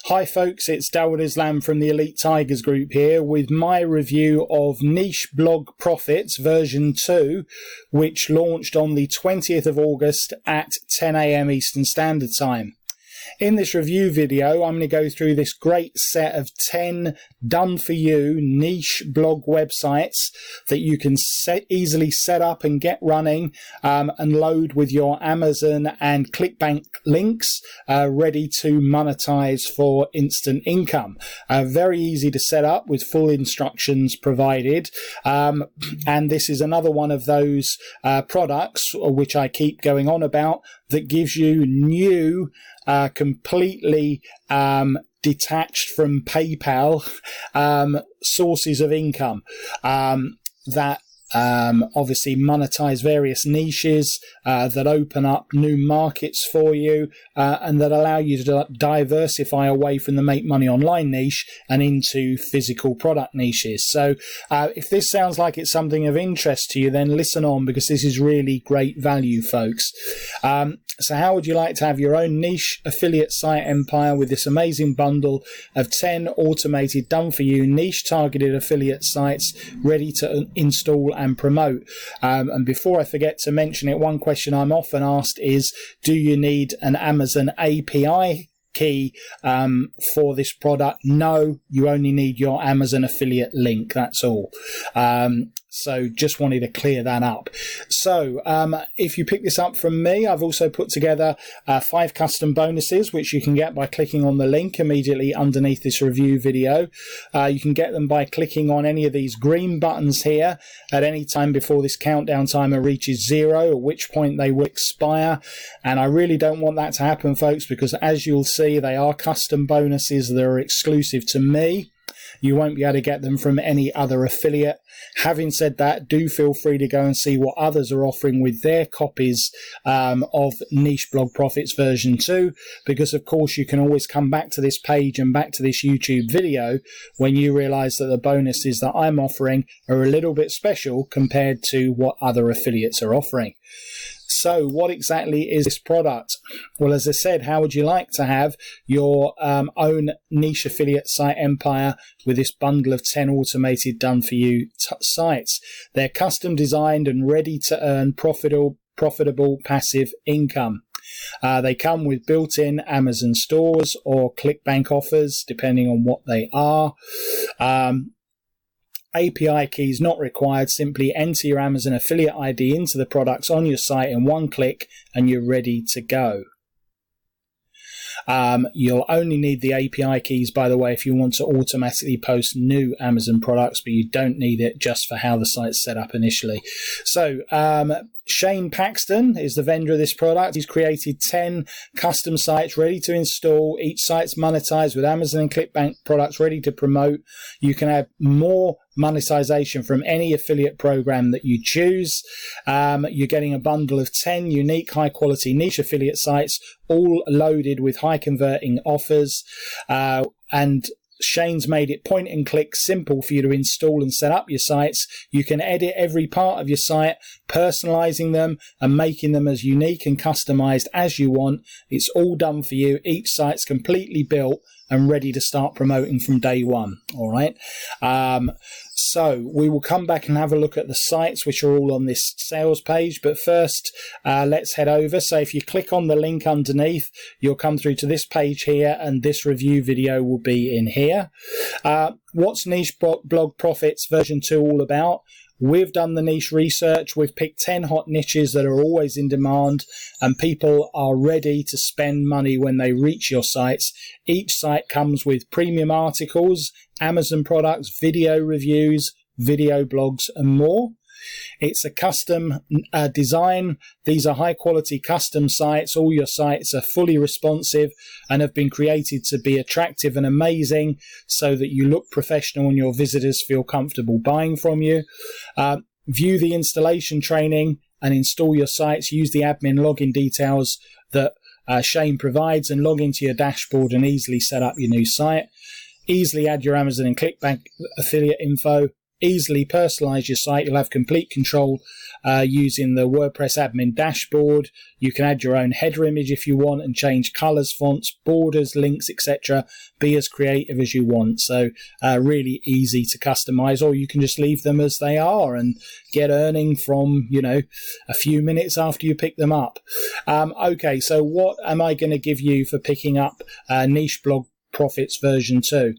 Hi folks, it's Dawud Islam from the Elite Tigers Group here with my review of Niche Blog Profits version 2, which launched on the 20th of August at 10 AM Eastern Standard Time. In this review video, I'm going to go through this great set of 10 done-for-you niche blog websites that you can easily set up and get running and load with your Amazon and ClickBank links ready to monetize for instant income. Very easy to set up with full instructions provided. And this is another one of those products which I keep going on about that gives you new completely detached from PayPal sources of income that obviously monetize various niches that open up new markets for you and that allow you to diversify away from the make money online niche and into physical product niches. So if this sounds like it's something of interest to you, then listen on, because this is really great value, folks. So how would you like to have your own niche affiliate site empire with this amazing bundle of 10 automated done-for-you niche targeted affiliate sites ready to install and promote? And before I forget to mention it, one question I'm often asked is, do you need an Amazon API key for this product? No, you only need your Amazon affiliate link, that's all. So just wanted to clear that up. So if you pick this up from me, I've also put together 5 custom bonuses, which you can get by clicking on the link immediately underneath this review video. You can get them by clicking on any of these green buttons here at any time before this countdown timer reaches 0, at which point they will expire. And I really don't want that to happen, folks, because as you'll see, they are custom bonuses that are exclusive to me. You won't be able to get them from any other affiliate. Having said that, do feel free to go and see what others are offering with their copies of Niche Blog Profits version 2, because of course you can always come back to this page and back to this YouTube video when you realize that the bonuses that I'm offering are a little bit special compared to what other affiliates are offering. So what exactly is this product? Well, as I said, how would you like to have your own niche affiliate site empire with this bundle of 10 automated done-for-you sites? They're custom designed and ready to earn profitable passive income. They come with built-in Amazon stores or ClickBank offers, depending on what they are. API keys not required. Simply enter your Amazon affiliate ID into the products on your site in one click and you're ready to go. You'll only need the API keys, by the way, if you want to automatically post new Amazon products, but you don't need it just for how the site's set up initially. So Shane Paxton is the vendor of this product. He's created 10 custom sites ready to install. Each site's monetized with Amazon and ClickBank products ready to promote. You can have more monetization from any affiliate program that you choose. You're getting a bundle of 10 unique high quality niche affiliate sites, all loaded with high converting offers. And Shane's made it point and click simple for you to install and set up your sites. You can edit every part of your site, personalizing them and making them as unique and customized as you want. It's all done for you. Each site's completely built and ready to start promoting from day one. All right. So we will come back and have a look at the sites which are all on this sales page. But first, let's head over. So if you click on the link underneath, you'll come through to this page here, and this review video will be in here. What's Niche Blog Profits version 2 all about? We've done the niche research. We've picked 10 hot niches that are always in demand, and people are ready to spend money when they reach your sites. Each site comes with premium articles, Amazon products, video reviews, video blogs, and more. It's a custom design. These are high quality custom sites. All your sites are fully responsive and have been created to be attractive and amazing so that you look professional and your visitors feel comfortable buying from you. View the installation training and install your sites. Use the admin login details that Shane provides and log into your dashboard and easily set up your new site. Easily add your Amazon and ClickBank affiliate info. easily personalize your site. You'll have complete control using the WordPress admin dashboard. You can add your own header image if you want and change colors, fonts, borders, links, etc. Be as creative as you want. So really easy to customize, or you can just leave them as they are and get earning from, you know, a few minutes after you pick them up. Okay, so what am I going to give you for picking up Niche Blog Profits version 2?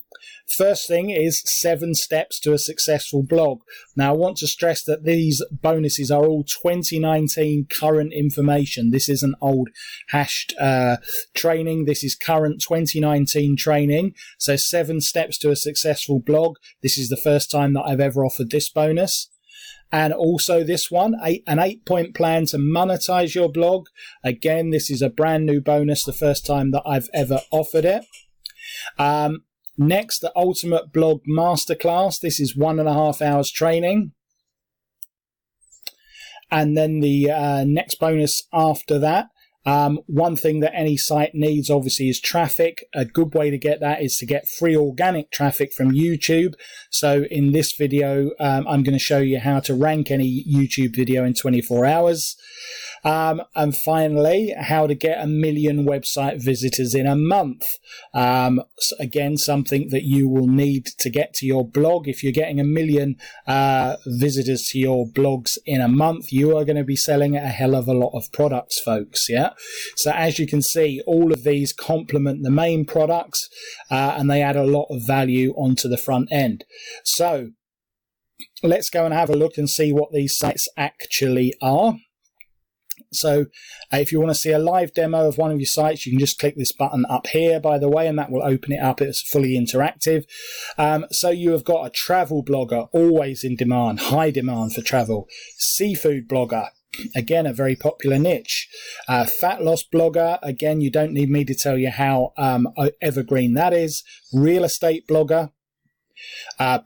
First thing is 7 steps to a successful blog. Now, I want to stress that these bonuses are all 2019 current information. This isn't old hashed training. This is current 2019 training. So 7 steps to a successful blog. This is the first time that I've ever offered this bonus. And also this one, an 8-point plan to monetize your blog. Again, this is a brand new bonus, the first time that I've ever offered it. Next, the Ultimate Blog Masterclass. This is 1.5 hours training. And then the next bonus after that, one thing that any site needs obviously is traffic. A good way to get that is to get free organic traffic from YouTube. So in this video, I'm going to show you how to rank any YouTube video in 24 hours. And finally, how to get 1 million website visitors in a month. So again, something that you will need to get to your blog. If you're getting 1 million visitors to your blogs in a month, you are going to be selling a hell of a lot of products, folks. Yeah. So as you can see, all of these complement the main products, and they add a lot of value onto the front end. So let's go and have a look and see what these sites actually are. So if you want to see a live demo of one of your sites, you can just click this button up here, by the way, and that will open it up. It's fully interactive. So you have got a travel blogger, always in demand, high demand for travel. Seafood blogger, again, a very popular niche. Fat loss blogger, again, you don't need me to tell you how evergreen that is. Real estate blogger.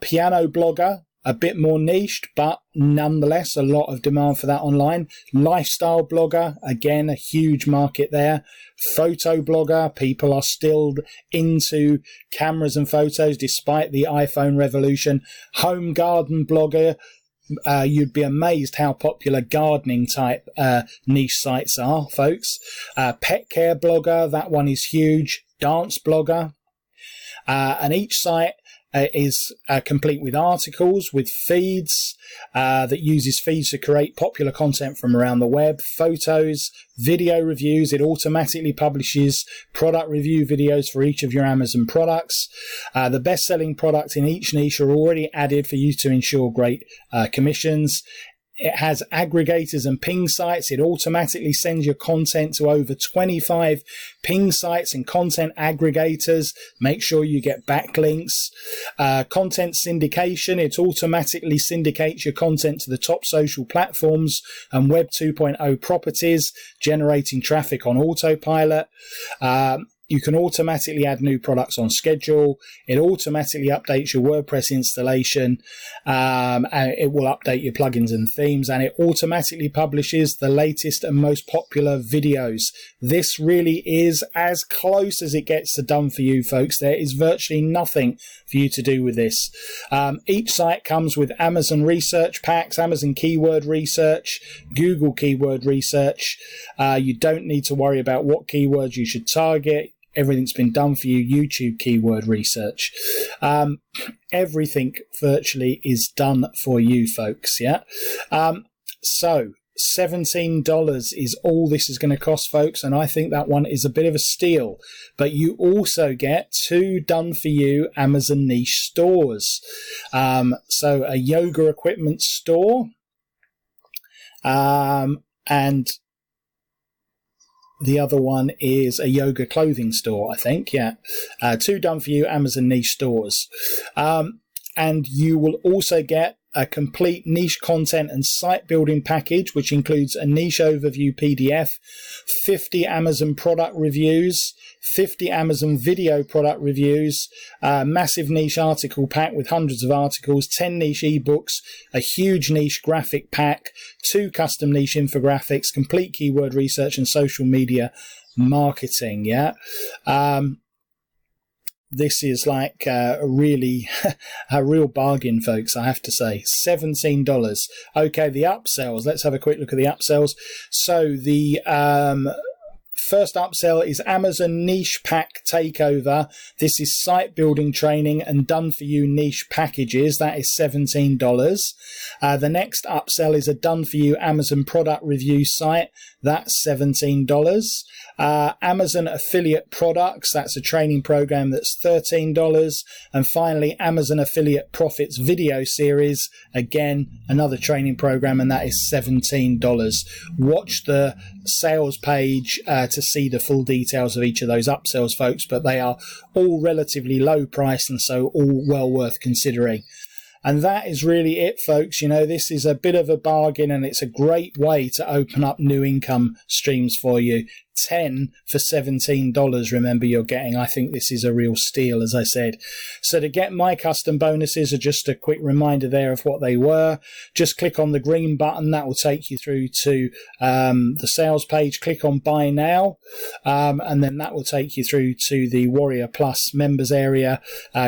Piano blogger. A bit more niched, but nonetheless, a lot of demand for that online. Lifestyle blogger, again, a huge market there. Photo blogger, people are still into cameras and photos despite the iPhone revolution. Home garden blogger, you'd be amazed how popular gardening type niche sites are, folks. Pet care blogger, that one is huge. Dance blogger. And each site is complete with articles, with feeds, that uses feeds to create popular content from around the web, photos, video reviews. It automatically publishes product review videos for each of your Amazon products. The best-selling products in each niche are already added for you to ensure great commissions. It has aggregators and ping sites. It automatically sends your content to over 25 ping sites and content aggregators. Make sure you get backlinks. Content syndication. It automatically syndicates your content to the top social platforms and Web 2.0 properties, generating traffic on autopilot. You can automatically add new products on schedule. It automatically updates your WordPress installation. And it will update your plugins and themes, and it automatically publishes the latest and most popular videos. This really is as close as it gets to done for you, folks. There is virtually nothing for you to do with this. Each site comes with Amazon research packs, Amazon keyword research, Google keyword research. You don't need to worry about what keywords you should target. Everything's been done for you. YouTube keyword research. Everything virtually is done for you, folks. Yeah. So $17 is all this is going to cost, folks, and I think that one is a bit of a steal. But you also get 2 done for you Amazon niche stores. So a yoga equipment store, and the other one is a yoga clothing store, I think. Yeah. 2 done for you Amazon niche stores. And you will also get a complete niche content and site building package, which includes a niche overview PDF, 50 Amazon product reviews, 50 Amazon video product reviews, massive niche article pack with hundreds of articles, 10 niche ebooks, a huge niche graphic pack, 2 custom niche infographics, complete keyword research and social media marketing. Yeah. this is like really a real bargain, folks, I have to say. $17. Okay, the upsells. Let's have a quick look at the upsells. So the first upsell is Amazon Niche Pack Takeover. This is site building training and done for you niche packages. That is $17. The next upsell is a done for you Amazon product review site. That's $17. Amazon affiliate products. That's a training program. That's $13. And finally, Amazon affiliate profits video series. Again, another training program, and that is $17. Watch the sales page to see the full details of each of those upsells, folks, but they are all relatively low price and so all well worth considering. And that is really it, folks. You know, this is a bit of a bargain, and it's a great way to open up new income streams for you. 10 for $17, remember, you're getting. I think this is a real steal, as I said. So to get my custom bonuses, are just a quick reminder there of what they were. Just click on the green button. That will take you through to the sales page. Click on buy now, and then that will take you through to the Warrior Plus members area.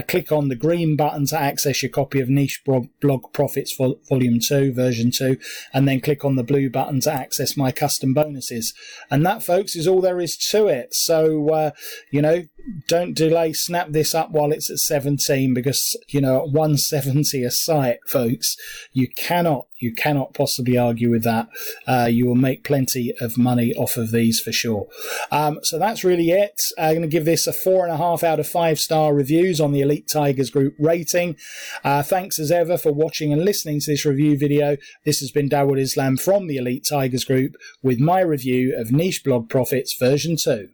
Click on the green button to access your copy of Niche Blog Profits Volume 2, version 2, and then click on the blue button to access my custom bonuses. And that, folks, is all there is to it. So you know, don't delay, snap this up while it's at 17, because you know, at 170 a site, folks, you cannot possibly argue with that. You will make plenty of money off of these for sure. So that's really it. I'm going to give this a 4.5 out of 5-star reviews on the Elite Tigers Group rating. Thanks as ever for watching and listening to this review video. This has been Dawood Islam from the Elite Tigers Group with my review of Niche Blog Profits version 2.